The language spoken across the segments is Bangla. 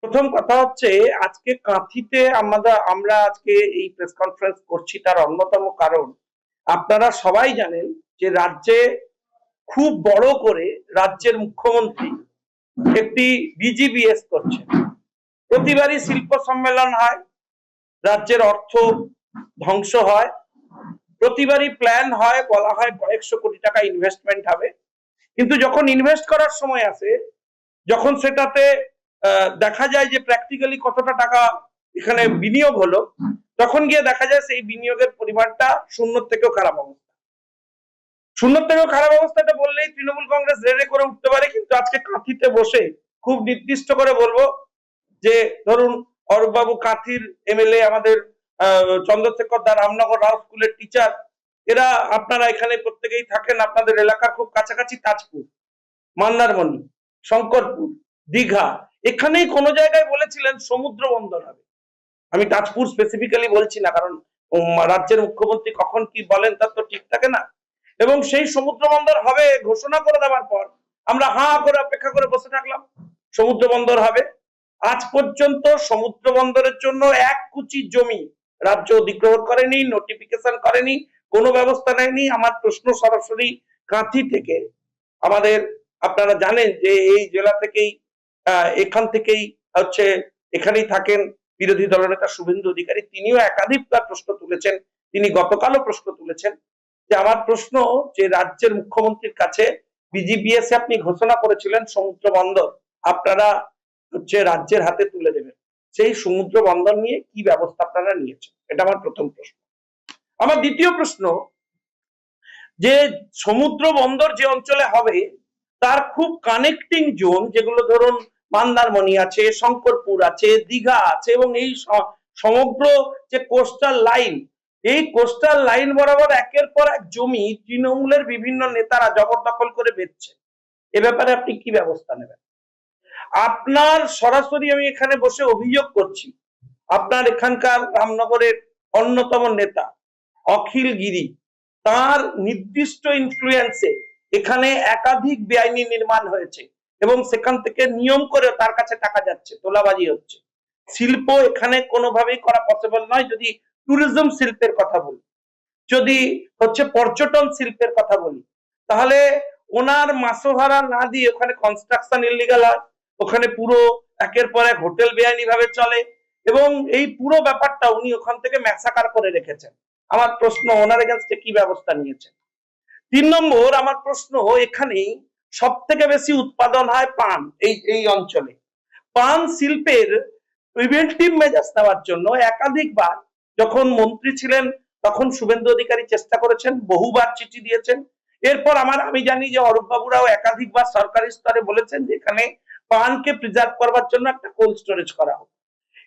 প্রথম কথা হচ্ছে আজকে কাঁথিতে আমরা আজকে এই প্রেস কনফারেন্স করছি তার অন্যতম কারণ আপনারা সবাই জানেন যে রাজ্যে খুব বড় করে রাজ্যের মুখ্যমন্ত্রী একটি বিজিবিএস করছেন। প্রতিবারই শিল্প সম্মেলন হয়, রাজ্যের অর্থ ধ্বংস হয়, প্রতিবারই প্ল্যান হয়, বলা হয় কয়েকশো কোটি টাকা ইনভেস্টমেন্ট হবে, কিন্তু যখন ইনভেস্ট করার সময় আসে, যখন সেটাতে দেখা যায় যে প্র্যাকটিক্যালি কতটা টাকা এখানে বিনিয়োগ হলো, তখন গিয়ে দেখা যায় সেই বিনিয়োগের পরিমাণটা শূন্যর থেকেও খারাপ অবস্থা। শূন্যর থেকেও খারাপ অবস্থাটা বললেই তৃণমূল কংগ্রেস রেড়ে করে উঠতে পারে, কিন্তু আজকে কাঁথিতে বসে খুব নির্দিষ্ট করে বলবো যে ধরুন অরূপবাবু কাঁথির এমএলএ, আমাদের চন্দ্রশেখর দা রামনগর রাও স্কুলের টিচার, এরা আপনারা এখানে প্রত্যেকেই থাকেন, আপনাদের এলাকার খুব কাছাকাছি তাজপুর, মন্দারমণি, শঙ্করপুর, দীঘা, এখানেই কোনো জায়গায় বলেছিলেন সমুদ্র বন্দর হবে। আমি তাজপুর স্পেসিফিক্যালি বলছি না, কারণ রাজ্যের মুখ্যমন্ত্রী কখন কি বলেন তার তো ঠিক থাকে না। এবং সেই সমুদ্র বন্দর হবে ঘোষণা করে দেওয়ার পর আমরা হাঁ করে অপেক্ষা করে বসে থাকলাম, সমুদ্র বন্দর হবে। আজ পর্যন্ত সমুদ্র বন্দরের জন্য এক কুচি জমি রাজ্য অধিগ্রহণ করেনি, নোটিফিকেশন করেনি, কোনো ব্যবস্থা নেয়নি। আমার প্রশ্ন সরাসরি কাঁথি থেকে, আমাদের আপনারা জানেন যে এই জেলা থেকেই এখান থেকেই হচ্ছে এখানেই থাকেন বিরোধী দলনেতা শুভেন্দু অধিকারী, তিনিও একাধিকবার প্রশ্ন তুলেছেন, তিনি গতকালও প্রশ্ন তুলেছেন। যে আমার প্রশ্ন যে রাজ্যের মুখ্যমন্ত্রীর কাছে বিজিবিএস আপনি ঘোষণা করেছিলেন সমুদ্র বন্দর আপনারা হচ্ছে রাজ্যের হাতে তুলে দেবেন, সেই সমুদ্র বন্দর নিয়ে কি ব্যবস্থা আপনারা নিয়েছেন, এটা আমার প্রথম প্রশ্ন। আমার দ্বিতীয় প্রশ্ন, যে সমুদ্র বন্দর যে অঞ্চলে হবে তার খুব কানেক্টিং জোন, যেগুলো ধরুন মন্দারমণি আছে, শঙ্করপুর আছে, দীঘা আছে, এবং এই সমগ্র যে কোস্টাল লাইন, এই কোস্টাল লাইন বরাবর একের পর এক জমি তৃণমূলের বিভিন্ন নেতারা জবরদখল করে বেচছে। এ ব্যাপারে আপনি কি ব্যবস্থা নেবেন? আপনার সরাসরি আমি এখানে বসে অভিযোগ করছি, আপনার এখানকার রামনগরের অন্যতম নেতা অখিল গিরি, তার নির্দিষ্ট ইনফ্লুয়েন্সে এখানে একাধিক বেআইনি নির্মাণ হয়েছে এবং সেখান থেকে নিয়ম করে তার কাছে টাকা যাচ্ছে, তোলাবাজি হচ্ছে। শিল্প এখানে কোনোভাবেই করা পসিবল নয়। যদি ট্যুরিজম শিল্পের কথা বলি, যদি হচ্ছে পর্যটন শিল্পের কথা বলি, তাহলে ওনার মাসো ভাড়া না দিয়ে ওখানে কনস্ট্রাকশন ইলিগাল হয়, ওখানে পুরো একের পর এক হোটেল বেআইনি ভাবে চলে, এবং এই পুরো ব্যাপারটা উনি ওখান থেকে ম্যাসাকার করে রেখেছেন। আমার প্রশ্ন, ওনার এগেনস্টে কি ব্যবস্থা নিয়েছেন? 3 নম্বর আমার প্রশ্ন, এখানেই সব থেকে বেশি উৎপাদন হয় পান এই অঞ্চলে। পান শিল্পের প্রিভেন্টিভ মেজার্স নেওয়ার জন্য একাধিকবার যখন মন্ত্রী ছিলেন তখন শুভেন্দু অধিকারী চেষ্টা করেছেন, বহুবার চিঠি দিয়েছেন। এরপর আমি জানি যে অরূপ বাবুরাও একাধিকবার সরকারি স্তরে বলেছেন যে এখানে পানকে প্রিজার্ভ করবার জন্য একটা কোল্ড স্টোরেজ করা হোক,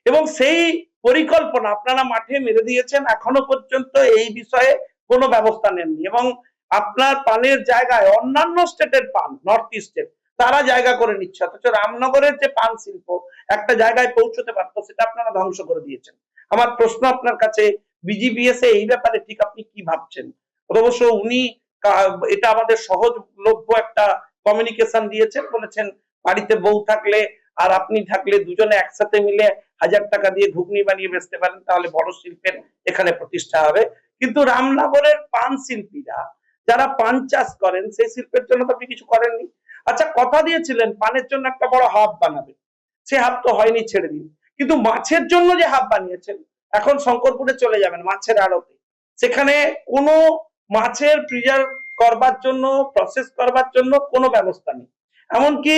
এবং সেই পরিকল্পনা আপনারা মাঠে মেরে দিয়েছেন। এখনো পর্যন্ত এই বিষয়ে কোনো ব্যবস্থা নেননি, এবং আপনার পানের জায়গায় অন্যান্য স্টেটের পান, নর্থ ইস্টের, তারা জায়গা করে নিচ্ছে, অথচ রামনগরের যে পান শিল্প একটা জায়গায় পৌঁছতে পারতো সেটা আপনারা ধ্বংস করে দিয়েছেন। আমার প্রশ্ন আপনার কাছে, বিজিবিএস এই ব্যাপারে ঠিক আপনি কি ভাবছেন? অবশ্য উনি এটা আমাদের সহজলভ্য একটা কমিউনিকেশন দিয়েছেন, বলেছেন বাড়িতে বউ থাকলে আর আপনি থাকলে দুজনে একসাথে মিলে 1000 টাকা দিয়ে ঘুগনি বানিয়ে বেচতে পারেন, তাহলে বড় শিল্পের এখানে প্রতিষ্ঠা হবে। কিন্তু রামনগরের পান শিল্পীরা যারা পান চাষ করেন সেই শিল্পের জন্য তো আপনি কিছু করেননি। আচ্ছা, কথা দিয়েছিলেন পানের জন্য একটা বড় হাব বানাবে, সে হাব তো হয়নি, ছেড়ে দিন। কিন্তু মাছের জন্য যে হাব বানিয়েছেন, এখন শঙ্করপুরে চলে যাবেন মাছের আড়তে, সেখানে কোনো মাছের প্রিজার্ভ করবার জন্য, প্রসেস করবার জন্য কোনো ব্যবস্থা নেই। এমনকি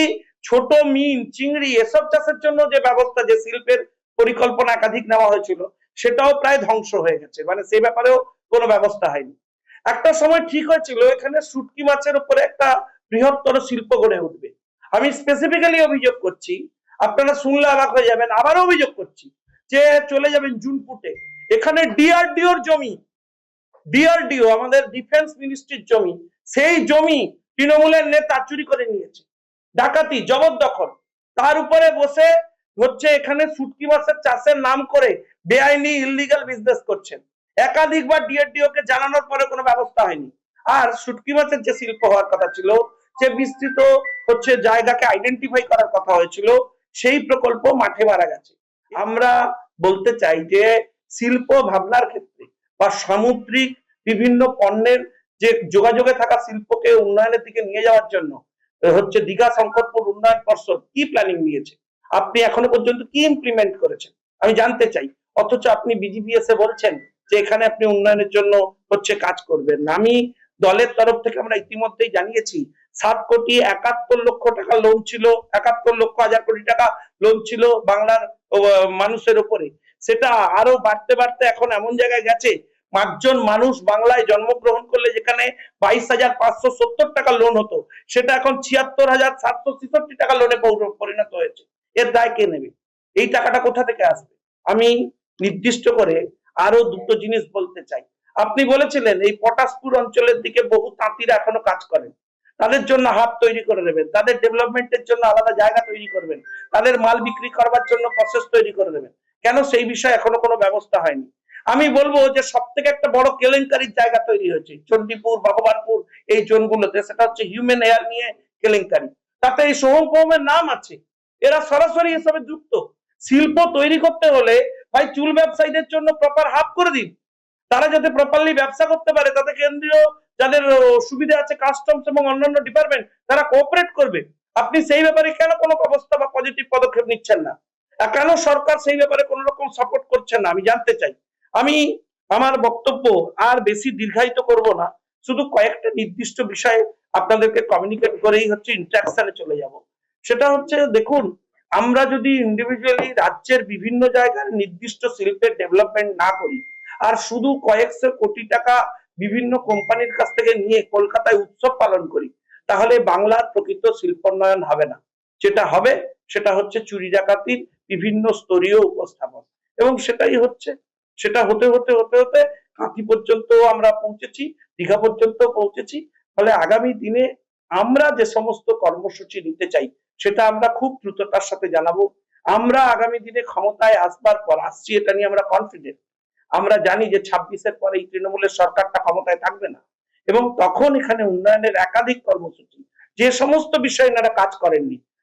ছোট মিন, চিংড়ি এসব চাষের জন্য যে ব্যবস্থা, যে শিল্পের পরিকল্পনা একাধিক নেওয়া হয়েছিল, সেটাও প্রায় ধ্বংস হয়ে গেছে, মানে সে ব্যাপারেও কোনো ব্যবস্থা হয়নি। একটা সময় ঠিক হয়েছিল এখানে শুটকি মাছের উপরে একটা বৃহত্তর শিল্প গড়ে উঠবে। আমি স্পেসিফিক্যালি অভিযোগ করছি, আপনারা শুনলে অবাক হয়ে যাবেন, আবারও অভিযোগ করছি, যে চলে যাবেন জুনপুটে, এখানে ডিআরডিওর জমি, ডিআরডিও আমাদের ডিফেন্স মিনিস্ট্রির জমি, সেই জমি তৃণমূলের নেতা চুরি করে নিয়েছে, ডাকাতি, জবরদখল, তার উপরে বসে হচ্ছে এখানে শুটকি মাছের চাষের নাম করে বেআইনি ইললিগাল বিজনেস করছেন। একাধিকবার ডিআরডিও কে জানানোর পরে কোনো ব্যবস্থা হয়নি। আর শুটকি মাছের যে শিল্প হওয়ার কথা ছিল, যে বিস্তৃত হচ্ছে জায়গাকে আইডেন্টিফাই করার কথা হয়েছিল, সেই প্রকল্প মাঠে মারা গেছে। আমরা বলতে চাই যে শিল্প ভাবনার ক্ষেত্রে বা সামুদ্রিক বিভিন্ন পণ্যের যে যোগাযোগে থাকা শিল্পকে উন্নয়নের দিকে নিয়ে যাওয়ার জন্য হচ্ছে দীঘা শঙ্করপুর উন্নয়ন পর্ষদ কি প্ল্যানিং নিয়েছে, আপনি এখনো পর্যন্ত কি ইমপ্লিমেন্ট করেছেন আমি জানতে চাই। অথচ আপনি বিজিবিএস এ বলছেন যে এখানে আপনি উন্নয়নের জন্য হচ্ছে কাজ করবেন না। আমি দলের তরফ থেকে আমরা ইতিমধ্যেই জানিয়েছি 7,71,00,000 টাকা লোন ছিল, 71,00,000 লোন ছিল বাংলার মানুষের উপরে। সেটা আরো বাড়তে বাড়তে এখন এমন জায়গায় গেছে, 5 জন মানুষ বাংলায় জন্মগ্রহণ করলে যেখানে 22,570 টাকা লোন হতো, সেটা এখন 76,766 টাকা লোনে পরিণত হয়েছে। এর দায় কে নেবে? এই টাকাটা কোথা থেকে আসবে? আমি নির্দিষ্ট করে আরো দুটো জিনিস বলতে চাই। আপনি বলেছিলেন এই পটাশপুর অঞ্চলের দিকে বহু তাঁতিরা এখনো কাজ করেন, তাদের জন্য হাব তৈরি করে দেবেন, তাদের ডেভেলপমেন্টের জন্য আলাদা জায়গা তৈরি করবেন, তাদের মাল বিক্রি করবার জন্য প্রসেস তৈরি করে দেবেন। কেন সেই বিষয়ে এখনো কোনো ব্যবস্থা হয়নি? আমি বলবো যে সব থেকে একটা বড় কেলেঙ্কারির জায়গা তৈরি হয়েছে চণ্ডীপুর, ভগবানপুর এই জোনগুলোতে, সেটা হচ্ছে হিউম্যান হেয়ার নিয়ে কেলেঙ্কারি। তাতে এই সোহম ফোহমের নাম আছে, এরা সরাসরি এসবে যুক্ত। শিল্প তৈরি করতে হলে ভাই চুল ব্যবসায়ীদের জন্য প্রপার হাব করে দিন, তারা যাতে প্রপারলি ব্যবসা করতে পারে, তাতে কেন্দ্রীয় যাদের সুবিধা আছে কাস্টমস এবং অন্যান্য ডিপার্টমেন্ট তারা কোঅপারেট করবে। আপনি সেই ব্যাপারে কেন কোনো ব্যবস্থা বা পজিটিভ পদক্ষেপ নিচ্ছেন না? কেন সরকার সেই ব্যাপারে কোন রকম সাপোর্ট করছেন না আমি জানতে চাই। আমি আমার বক্তব্য আর বেশি দীর্ঘায়িত করব না, শুধু কয়েকটা নির্দিষ্ট বিষয়ে আপনাদেরকে কমিউনিকেট করেই হচ্ছে ইন্টারাকশনে চলে যাব। সেটা হচ্ছে দেখুন, আমরা যদি ইন্ডিভিজুয়ালি রাজ্যের বিভিন্ন জায়গার নির্দিষ্ট শিল্পের ডেভেলপমেন্ট না করি আর শুধু কয়েকশো কোটি টাকা বিভিন্ন কোম্পানির কাছ থেকে নিয়ে কলকাতায় উৎসব পালন করি, তাহলে বাংলার প্রকৃত শিল্পোন্নয়ন হবে না। যেটা হবে সেটা হচ্ছে চুরি ডাকাতির বিভিন্ন স্তরীয় উপস্থাপন, এবং সেটাই হচ্ছে। সেটা হতে হতে হতে হতে কাঁথি পর্যন্ত আমরা পৌঁছেছি, দীঘা পর্যন্ত পৌঁছেছি। ফলে আগামী দিনে আমরা যে সমস্ত কর্মসূচি নিতে চাই সেটা আমরা খুব দ্রুততার সাথে জানাবো। আমরা আগামী দিনে ক্ষমতায় আসবার পর, আসছি এটা নিয়ে আমরা কনফিডেন্ট, আমরা জানি যে 26-এর পরে এই তৃণমূলের সরকারটা ক্ষমতায় থাকবে না, এবং তখন এখানে উন্নয়নের একাধিক কর্মসূচি, যে সমস্ত বিষয়ে এনারা কাজ করেননি